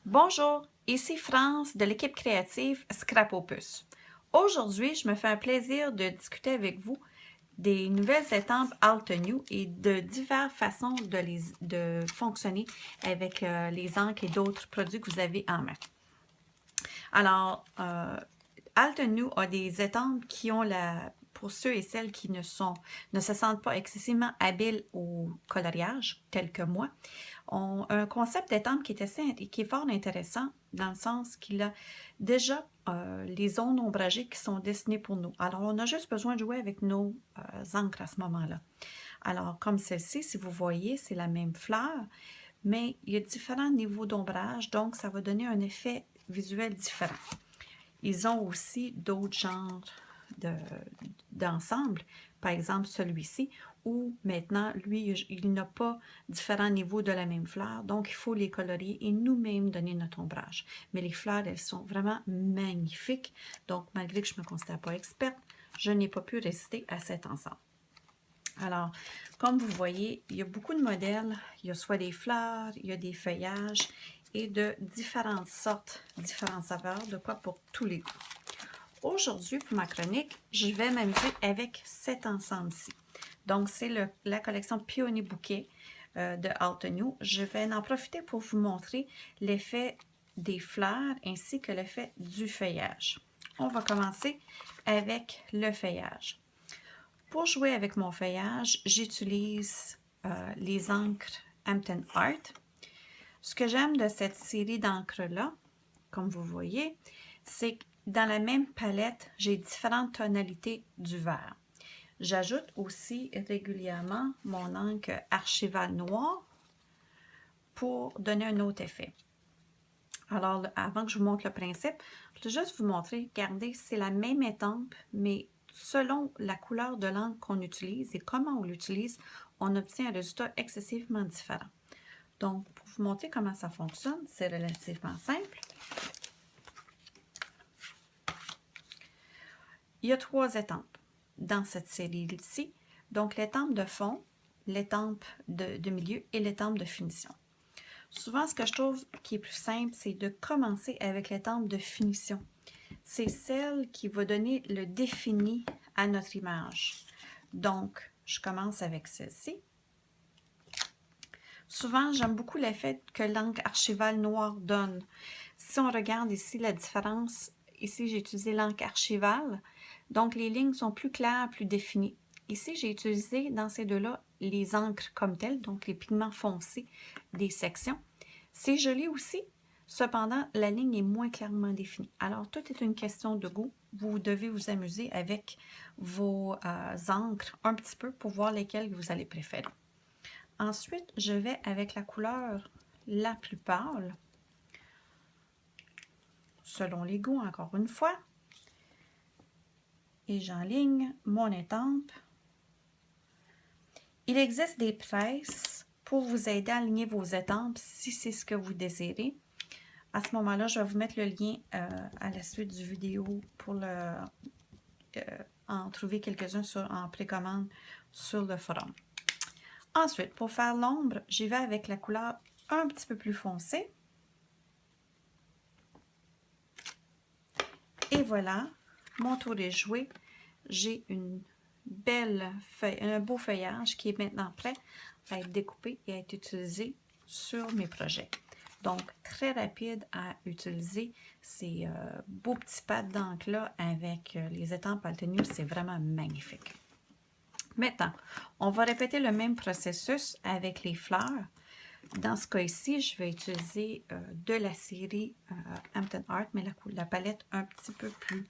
Bonjour, ici France de l'équipe créative Scrapopus. Aujourd'hui, je me fais un plaisir de discuter avec vous des nouvelles estampes Altenew et de diverses façons de fonctionner avec les encres et d'autres produits que vous avez en main. Alors, Altenew a des estampes qui ont pour ceux et celles qui ne se sentent pas excessivement habiles au coloriage, tel que moi, ont un concept d'étampe qui est fort intéressant dans le sens qu'il a déjà les zones ombragées qui sont dessinées pour nous. Alors, on a juste besoin de jouer avec nos encres à ce moment-là. Alors, comme celle-ci, si vous voyez, c'est la même fleur, mais il y a différents niveaux d'ombrage, donc ça va donner un effet visuel différent. Ils ont aussi d'autres genres d'ensemble, par exemple celui-ci, où maintenant, lui, il n'a pas différents niveaux de la même fleur, donc il faut les colorier et nous-mêmes donner notre ombrage. Mais les fleurs, elles sont vraiment magnifiques, donc malgré que je ne me considère pas experte, je n'ai pas pu résister à cet ensemble. Alors, comme vous voyez, il y a beaucoup de modèles, il y a soit des fleurs, il y a des feuillages, et de différentes sortes, différentes saveurs, de quoi pour tous les goûts. Aujourd'hui, pour ma chronique, je vais m'amuser avec cet ensemble-ci. Donc, c'est la collection Peony Bouquet de Altenew. Je vais en profiter pour vous montrer l'effet des fleurs ainsi que l'effet du feuillage. On va commencer avec le feuillage. Pour jouer avec mon feuillage, j'utilise les encres Hampton Art. Ce que j'aime de cette série d'encres-là, comme vous voyez, c'est que dans la même palette, j'ai différentes tonalités du vert. J'ajoute aussi régulièrement mon encre archivale noire pour donner un autre effet. Alors, avant que je vous montre le principe, je vais juste vous montrer, regardez, c'est la même étampe, mais selon la couleur de l'encre qu'on utilise et comment on l'utilise, on obtient un résultat excessivement différent. Donc, pour vous montrer comment ça fonctionne, c'est relativement simple. Il y a 3 étampes dans cette série-ci. Donc, l'étampe de fond, l'étampe de milieu et l'étampe de finition. Souvent, ce que je trouve qui est plus simple, c'est de commencer avec l'étampe de finition. C'est celle qui va donner le défini à notre image. Donc, je commence avec celle-ci. Souvent, j'aime beaucoup l'effet que l'encre archivale noire donne. Si on regarde ici la différence, ici j'ai utilisé l'encre archivale, donc les lignes sont plus claires, plus définies. Ici, j'ai utilisé dans ces deux-là les encres comme telles, donc les pigments foncés des sections. C'est joli aussi, cependant, la ligne est moins clairement définie. Alors, tout est une question de goût. Vous devez vous amuser avec vos encres un petit peu pour voir lesquelles vous allez préférer. Ensuite, je vais avec la couleur la plus pâle, selon les goûts encore une fois, et j'enligne mon étampe. Il existe des presses pour vous aider à aligner vos étampes si c'est ce que vous désirez. À ce moment-là, je vais vous mettre le lien à la suite du vidéo pour en trouver quelques-uns en précommande sur le forum. Ensuite, pour faire l'ombre, j'y vais avec la couleur un petit peu plus foncée. Et voilà, mon tour est joué. J'ai une belle feuille, un beau feuillage qui est maintenant prêt à être découpé et à être utilisé sur mes projets. Donc, très rapide à utiliser ces beaux petits pads d'encre-là avec les étampes Altenew, c'est vraiment magnifique. Maintenant, on va répéter le même processus avec les fleurs. Dans ce cas-ci, je vais utiliser de la série Hampton Art, mais la palette un petit peu plus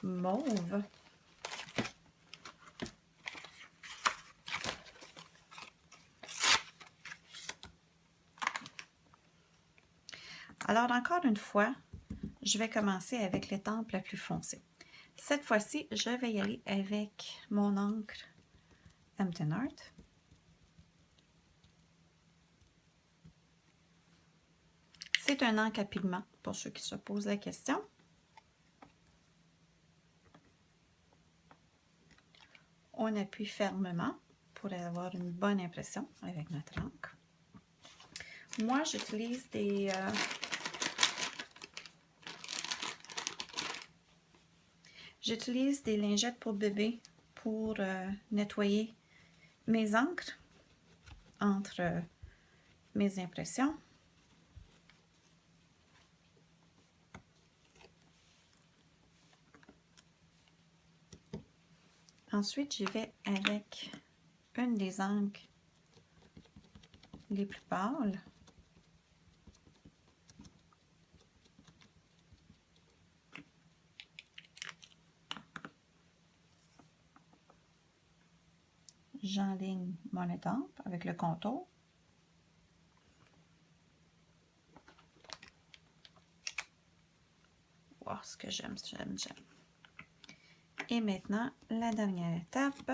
mauve. Alors, encore une fois, je vais commencer avec l'étampe la plus foncée. Cette fois-ci, je vais y aller avec mon encre Hampton Art. C'est un encre à pigment, pour ceux qui se posent la question. On appuie fermement pour avoir une bonne impression avec notre encre. Moi, j'utilise des J'utilise des lingettes pour bébé pour nettoyer mes encres entre mes impressions. Ensuite, j'y vais avec une des encres les plus pâles. J'enligne mon étampe avec le contour. Wow, ce que j'aime. Et maintenant, la dernière étape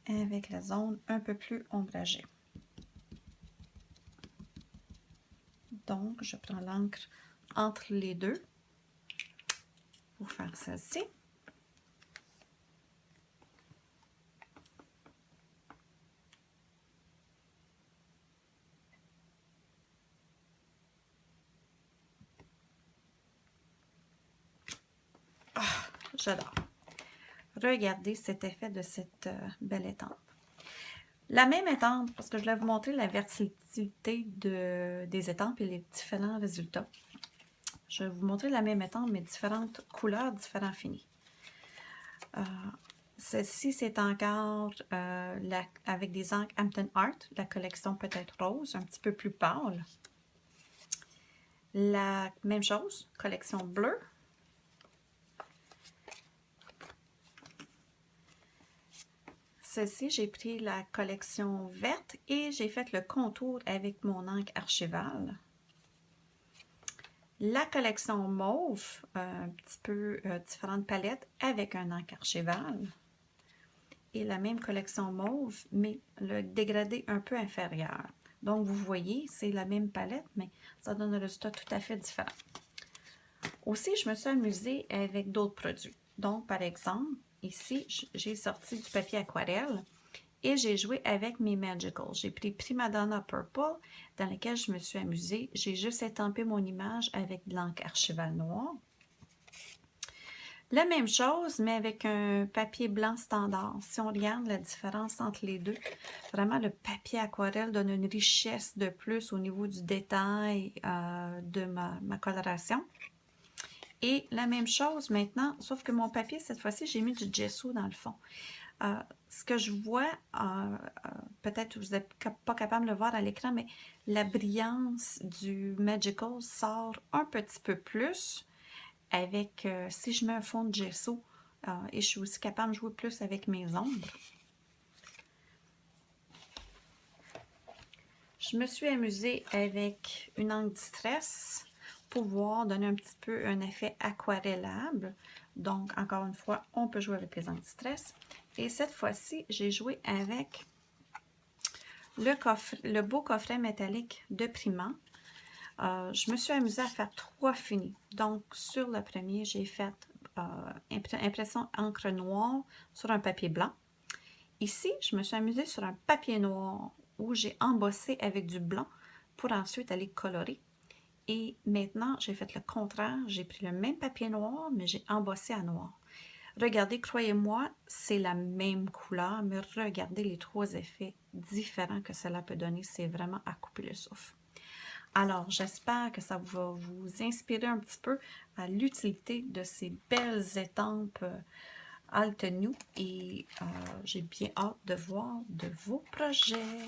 avec la zone un peu plus ombragée. Donc, je prends l'encre entre les deux pour faire celle-ci. J'adore. Regardez cet effet de cette belle étampe. La même étampe, parce que je voulais vous montrer la versatilité des étampes et les différents résultats. Je vais vous montrer la même étampe, mais différentes couleurs, différents finis. Celle-ci, c'est encore avec des encres Hampton Art, la collection peut-être rose, un petit peu plus pâle. La même chose, collection bleue. Celle-ci, j'ai pris la collection verte et j'ai fait le contour avec mon encre Archival. La collection mauve, un petit peu différente palette avec un encre Archival. Et la même collection mauve, mais le dégradé un peu inférieur. Donc, vous voyez, c'est la même palette, mais ça donne un résultat tout à fait différent. Aussi, je me suis amusée avec d'autres produits. Donc, par exemple, ici, j'ai sorti du papier aquarelle et j'ai joué avec mes Magicals. J'ai pris Primadonna Purple, dans lequel je me suis amusée. J'ai juste étampé mon image avec de l'encre Archival noir. La même chose, mais avec un papier blanc standard. Si on regarde la différence entre les deux, vraiment le papier aquarelle donne une richesse de plus au niveau du détail de ma coloration. Et la même chose maintenant, sauf que mon papier, cette fois-ci, j'ai mis du gesso dans le fond. Ce que je vois, peut-être que vous n'êtes pas capable de le voir à l'écran, mais la brillance du Magical sort un petit peu plus avec, si je mets un fond de gesso, et je suis aussi capable de jouer plus avec mes ombres. Je me suis amusée avec une encre Distress pour pouvoir donner un petit peu un effet aquarellable. Donc, encore une fois, on peut jouer avec les encres Distress. Et cette fois-ci, j'ai joué avec le beau coffret métallique de Prima. Je me suis amusée à faire 3 finis. Donc, sur le premier, j'ai fait impression encre noire sur un papier blanc. Ici, je me suis amusée sur un papier noir où j'ai embossé avec du blanc pour ensuite aller colorer. Et maintenant, j'ai fait le contraire. J'ai pris le même papier noir, mais j'ai embossé à noir. Regardez, croyez-moi, c'est la même couleur, mais regardez les 3 effets différents que cela peut donner. C'est vraiment à couper le souffle. Alors, j'espère que ça va vous inspirer un petit peu à l'utilité de ces belles étampes Altenew et j'ai bien hâte de voir de vos projets.